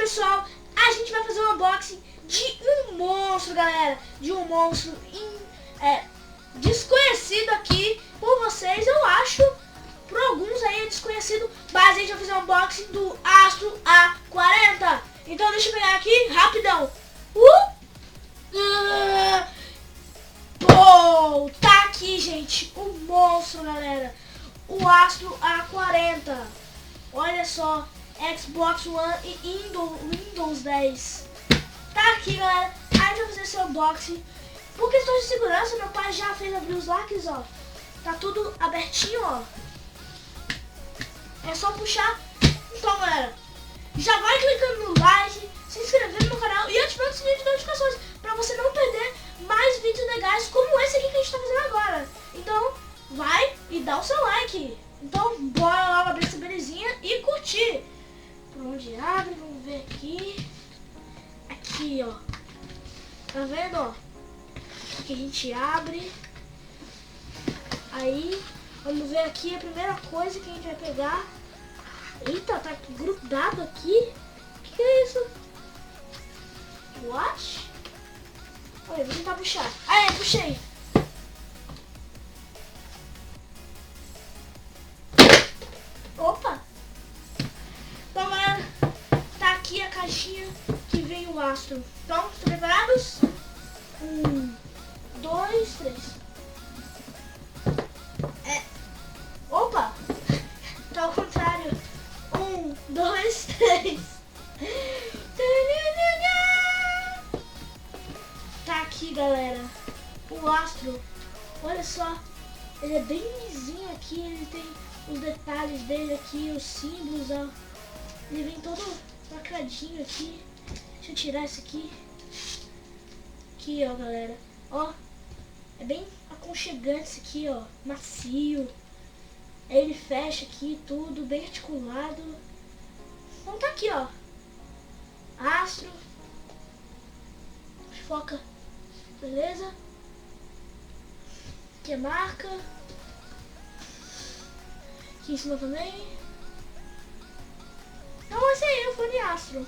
pessoal, a gente vai fazer um unboxing de um monstro, galera. De um monstro desconhecido aqui por vocês, eu acho. Por alguns aí é desconhecido, mas a gente vai fazer um unboxing do Astro A40. Então deixa eu pegar aqui, rapidão. Pô, tá aqui, gente, o monstro, galera. O Astro A40. Olha só, Xbox One e Windows 10. Tá aqui, galera. A gente vai fazer esse unboxing. Por questões de segurança, meu pai já fez abrir os lacres, ó. Tá tudo abertinho, ó. É só puxar. Então, galera, já vai clicando no like, se inscrevendo no canal e ativando o sininho de notificações pra você não perder mais vídeos legais como esse aqui que a gente tá fazendo agora. Então, vai e dá o seu like. Então, bora logo abrir essa belezinha e curtir. Por onde abre? Vamos ver aqui. Aqui, ó. Tá vendo, ó? Aqui a gente abre. Aí, vamos ver aqui a primeira coisa que a gente vai pegar. Eita, tá grudado aqui. Que é isso? What? Olha, vou tentar puxar. Aí, puxei. Opa! Então, galera, tá aqui a caixinha que vem o Astro. Então, estão preparados? 1, 2, 3. Opa! Tá ao contrário. 1, 2, 3. Tá aqui, galera. O Astro. Olha só. Ele é bem lisinho aqui. Ele tem os detalhes dele aqui, os símbolos, ó. Ele vem todo lacradinho aqui. Deixa eu tirar esse aqui. Aqui, ó, galera. Ó. É bem aconchegante esse aqui, ó. Macio. Aí ele fecha aqui tudo, bem articulado. Então tá aqui, ó. Astro. Foca. Beleza? Aqui a marca. Aqui em cima também. Então esse aí é o fone Astro.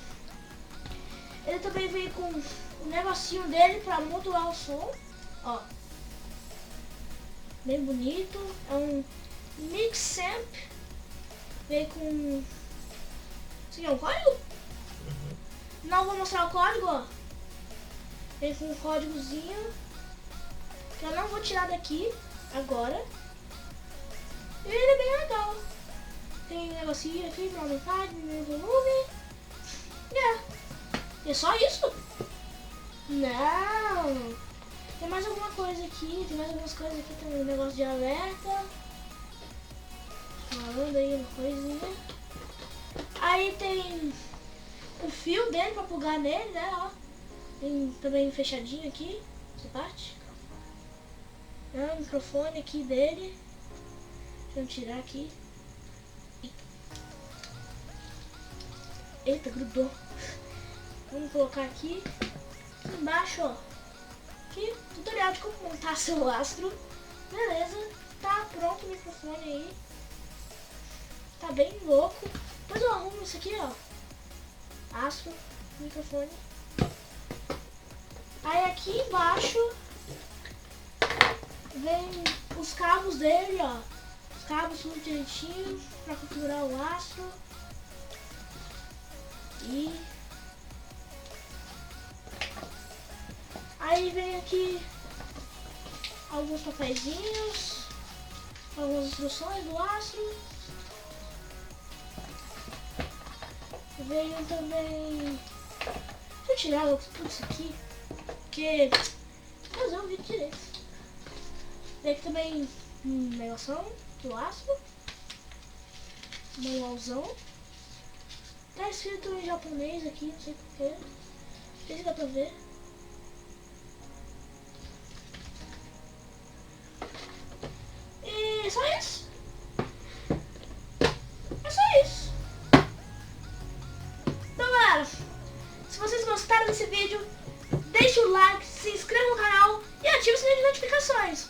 Ele também veio com o negocinho dele pra modular o som. Ó. Bem bonito. É um Mix Amp. Veio com... Isso aqui é um código? Não vou mostrar o código, ó. Vem com um códigozinho. Que eu não vou tirar daqui agora. E ele é bem legal. Tem um negocinho aqui pra aumentar, diminuir o volume. E é só isso? Não. Tem mais alguma coisa aqui. Tem mais algumas coisas aqui. Tem um negócio de alerta. Falando aí uma coisinha. Aí tem o fio dele pra plugar nele, né? Ó. Tem também fechadinho aqui. Essa parte. O microfone aqui dele. Deixa eu tirar aqui. Eita, grudou. Vamos colocar aqui. Aqui embaixo, ó. Aqui, tutorial de como montar seu Astro. Beleza. Tá pronto o microfone aí. Tá bem louco. Depois eu arrumo isso aqui, ó. Astro, microfone. Aí aqui embaixo vem os cabos dele, ó. Os cabos tudo direitinho pra configurar o Astro. E aí vem aqui alguns papeizinhos, algumas instruções do Astro. Veio também... Deixa eu tirar tudo isso aqui, porque vou fazer um vídeo direito. Veio aqui também um negoção do Astro, manualzão. Tá escrito em japonês aqui, não sei porquê. Não sei se dá pra ver. E só isso. É só isso. Então, galera, se vocês gostaram desse vídeo, deixe o like, se inscreva no canal e ative o sininho de notificações.